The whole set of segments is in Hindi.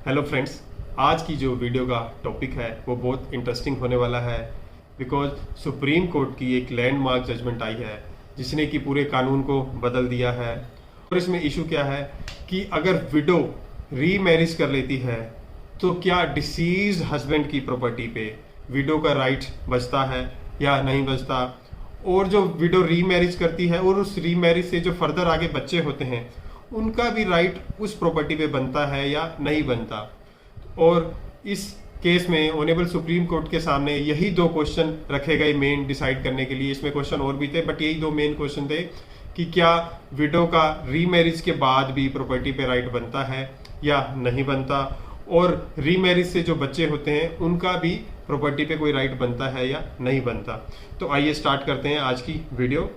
हेलो फ्रेंड्स, आज की जो वीडियो का टॉपिक है वो बहुत इंटरेस्टिंग होने वाला है बिकॉज सुप्रीम कोर्ट की एक लैंडमार्क जजमेंट आई है जिसने कि पूरे कानून को बदल दिया है। और इसमें इशू क्या है कि अगर विडो रीमैरिज कर लेती है तो क्या डिसीज्ड हस्बैंड की प्रॉपर्टी पे विडो का राइट बचता है या नहीं बचता, और जो विडो रीमैरिज करती है और उस रीमैरिज से जो फर्दर आगे बच्चे होते हैं उनका भी राइट उस प्रॉपर्टी पे बनता है या नहीं बनता। और इस केस में ऑनरेबल सुप्रीम कोर्ट के सामने यही दो क्वेश्चन रखे गए मेन डिसाइड करने के लिए। इसमें क्वेश्चन और भी थे बट यही दो मेन क्वेश्चन थे कि क्या विडो का रीमैरिज के बाद भी प्रॉपर्टी पे राइट बनता है या नहीं बनता, और रीमैरिज से जो बच्चे होते हैं उनका भी प्रॉपर्टी पे कोई राइट बनता है या नहीं बनता। तो आइए स्टार्ट करते हैं आज की video.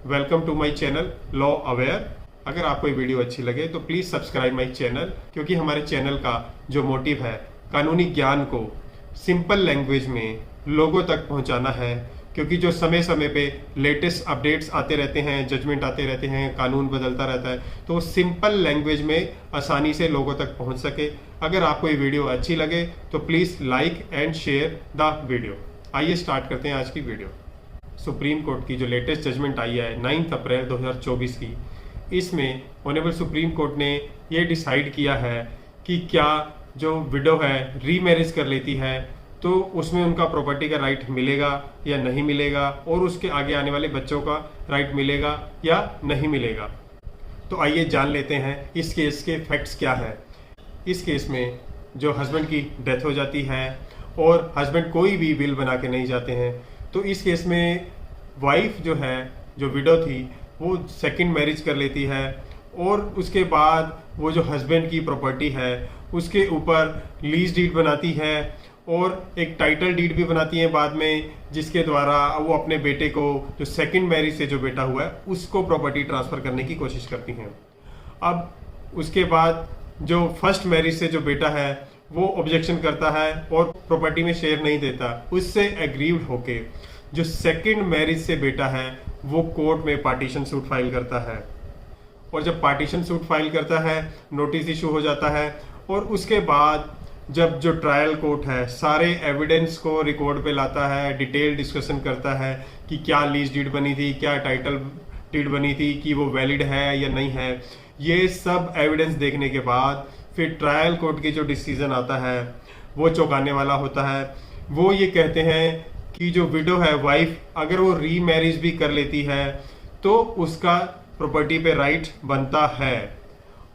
Welcome to my channel law aware. अगर आपको ये वीडियो अच्छी लगे तो प्लीज सब्सक्राइब माय चैनल, क्योंकि हमारे चैनल का जो मोटिव है कानूनी ज्ञान को सिंपल लैंग्वेज में लोगों तक पहुंचाना है। क्योंकि जो समय समय पे लेटेस्ट अपडेट्स आते रहते हैं, जजमेंट आते रहते हैं, कानून बदलता रहता है, तो वो सिंपल लैंग्वेज में आसानी से लोगों तक पहुंच सके। अगर आपको ये वीडियो अच्छी लगे तो please like and share the video. आइए स्टार्ट करते हैं आज की वीडियो। सुप्रीम कोर्ट की जो लेटेस्ट जजमेंट आई है 9 अप्रैल 2024 की, इसमें ऑनरेबल सुप्रीम कोर्ट ने ये डिसाइड किया है कि क्या जो विडो है रीमैरिज कर लेती है तो उसमें उनका प्रॉपर्टी का राइट मिलेगा या नहीं मिलेगा, और उसके आगे आने वाले बच्चों का राइट मिलेगा या नहीं मिलेगा। तो आइए जान लेते हैं इस केस के फैक्ट्स क्या है। इस केस में जो हस्बैंड की डेथ हो जाती है और हस्बैंड कोई भी विल बना के नहीं जाते हैं, तो इस केस में वाइफ जो है, जो विडो थी, वो सेकंड मैरिज कर लेती है और उसके बाद वो जो हस्बैंड की प्रॉपर्टी है उसके ऊपर लीज डीड बनाती है और एक टाइटल डीड भी बनाती है बाद में, जिसके द्वारा वो अपने बेटे को, जो सेकंड मैरिज से जो बेटा हुआ है, उसको प्रॉपर्टी ट्रांसफर करने की कोशिश करती हैं। अब उसके बाद जो फर्स्ट मैरिज से जो बेटा है वो ऑब्जेक्शन करता है और प्रॉपर्टी में शेयर नहीं देता। उससे एग्रीव्ड होके जो सेकंड मैरिज से बेटा है वो कोर्ट में पार्टीशन सूट फाइल करता है, और जब पार्टीशन सूट फाइल करता है नोटिस इशू हो जाता है, और उसके बाद जब जो ट्रायल कोर्ट है सारे एविडेंस को रिकॉर्ड पे लाता है, डिटेल डिस्कशन करता है कि क्या लीज डीड बनी थी, क्या टाइटल डीड बनी थी, कि वो वैलिड है या नहीं है। ये सब एविडेंस देखने के बाद फिर ट्रायल कोर्ट की जो डिसीजन आता है वो चौंकाने वाला होता है। वो ये कहते हैं कि जो विडो है, वाइफ, अगर वो रीमैरिज भी कर लेती है तो उसका प्रॉपर्टी पे राइट बनता है,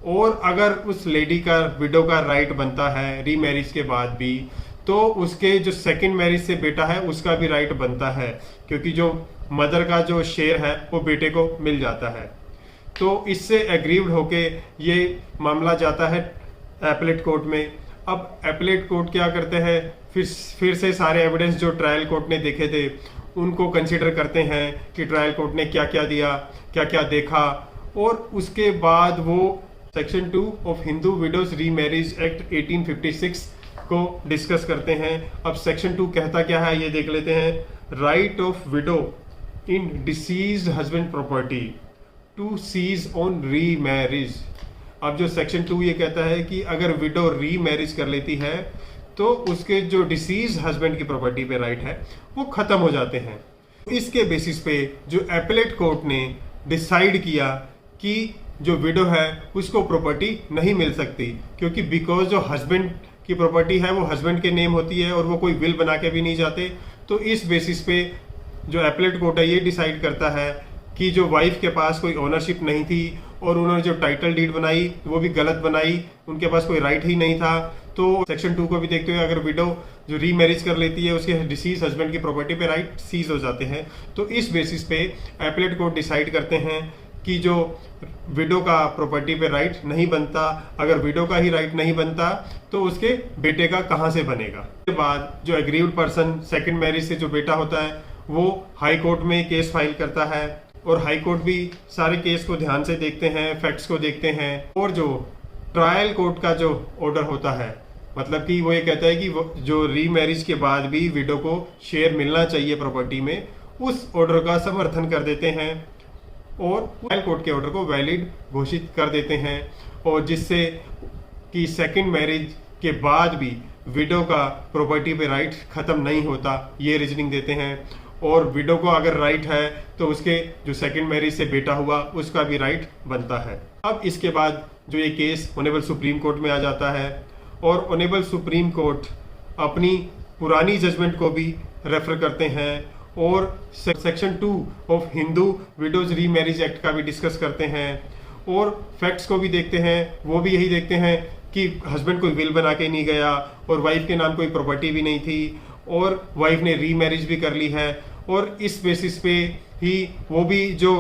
और अगर उस लेडी का, विडो का राइट बनता है रीमैरिज के बाद भी, तो उसके जो सेकंड मैरिज से बेटा है उसका भी राइट बनता है, क्योंकि जो मदर का जो शेयर है वो बेटे को मिल जाता है। तो इससे एग्रीव्ड होके ये मामला जाता है एपलेट कोर्ट में। अब एपलेट कोर्ट क्या करते हैं, फिर से सारे एविडेंस जो ट्रायल कोर्ट ने देखे थे उनको कंसीडर करते हैं कि ट्रायल कोर्ट ने क्या क्या दिया, क्या क्या देखा, और उसके बाद वो section 2 of Hindu widows remarriage act 1856 को डिस्कस करते हैं। अब सेक्शन 2 कहता क्या है ये देख लेते हैं। Right of widow in deceased husband property to cease on remarriage. अब जो सेक्शन 2 ये कहता है कि अगर विडो रीमैरिज कर लेती है तो उसके जो डिसीज हस्बैंड की प्रॉपर्टी पे राइट है वो खत्म हो जाते हैं। इसके बेसिस पे जो एपलेट कोर्ट ने डिसाइड किया कि जो विडो है उसको प्रॉपर्टी नहीं मिल सकती, क्योंकि बिकॉज जो हस्बैंड की प्रॉपर्टी है वो हस्बैंड के नेम होती है और वो कोई विल बना के भी नहीं जाते। तो इस बेसिस पे जो एपलेट कोर्ट है ये डिसाइड करता है कि जो वाइफ के पास कोई ओनरशिप नहीं थी और उन्होंने जो टाइटल डीड बनाई वो भी गलत बनाई, उनके पास कोई राइट ही नहीं था। तो सेक्शन 2 को भी देखते हुए अगर विडो जो रीमैरिज कर लेती है उसके डिसीज हस्बैंड की प्रॉपर्टी पे राइट सीज हो जाते हैं। तो इस बेसिस पे एपलेट कोर्ट डिसाइड करते हैं कि जो विडो का प्रॉपर्टी पे राइट नहीं बनता, अगर विडो का ही राइट नहीं बनता तो उसके बेटे का कहाँ से बनेगा। उसके बाद जो एग्रीव्ड पर्सन सेकंड मैरिज से जो बेटा होता है वो हाई कोर्ट में केस फाइल करता है, और हाई कोर्ट भी सारे केस को ध्यान से देखते हैं, फैक्ट्स को देखते हैं, और जो ट्रायल कोर्ट का जो ऑर्डर होता है, मतलब कि वो ये कहता है कि जो रीमैरिज के बाद भी विडो को शेयर मिलना चाहिए प्रॉपर्टी में, उस ऑर्डर का समर्थन कर देते हैं और ट्रायल कोर्ट के ऑर्डर को वैलिड घोषित कर देते हैं, और जिससे कि सेकंड मैरिज के बाद भी विडो का प्रॉपर्टी पे राइट खत्म नहीं होता, ये रीजनिंग देते हैं। और विडो को अगर राइट है तो उसके जो सेकंड मैरिज से बेटा हुआ उसका भी राइट बनता है। अब इसके बाद जो ये केस ऑनेबल सुप्रीम कोर्ट में आ जाता है और ऑनेबल सुप्रीम कोर्ट अपनी पुरानी जजमेंट को भी रेफर करते हैं और section 2 of Hindu widows remarriage act का भी डिस्कस करते हैं और फैक्ट्स को भी देखते हैं। वो भी यही देखते हैं कि हस्बैंड कोई विल बना के नहीं गया और वाइफ के नाम कोई प्रॉपर्टी भी नहीं थी और वाइफ ने रीमैरिज भी कर ली है, और इस बेसिस पे ही वो भी जो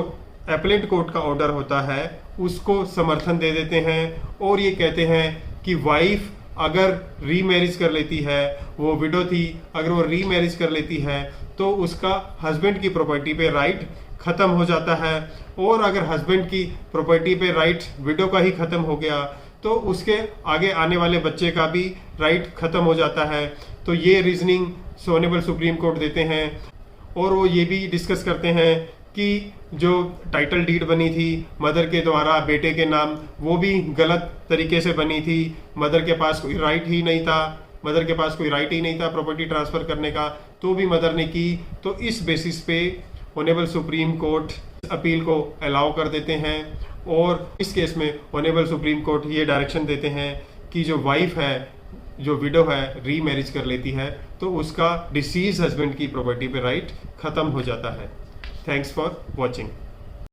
एपेलेंट कोर्ट का ऑर्डर होता है उसको समर्थन दे देते हैं और ये कहते हैं कि वाइफ अगर रीमैरिज कर लेती है, वो विडो थी, अगर वो रीमैरिज कर लेती है तो उसका हस्बैंड की प्रॉपर्टी पे राइट खत्म हो जाता है, और अगर हस्बैंड की प्रॉपर्टी पे राइट विडो का ही खत्म हो गया तो उसके आगे आने वाले बच्चे का भी राइट खत्म हो जाता है। तो ये रीजनिंग ऑनेबल सुप्रीम कोर्ट देते हैं और वो ये भी डिस्कस करते हैं कि जो टाइटल डीड बनी थी मदर के द्वारा बेटे के नाम, वो भी गलत तरीके से बनी थी। मदर के पास कोई राइट ही नहीं था प्रॉपर्टी ट्रांसफर करने का, तो भी मदर ने की। तो इस बेसिस पे ऑनेबल सुप्रीम कोर्ट अपील को अलाउ कर देते हैं और इस केस में ऑनेबल सुप्रीम कोर्ट ये डायरेक्शन देते हैं कि जो वाइफ है, जो विडो है, रीमैरिज कर लेती है तो उसका डिसीज हस्बैंड की प्रॉपर्टी पे राइट खत्म हो जाता है। Thanks for watching.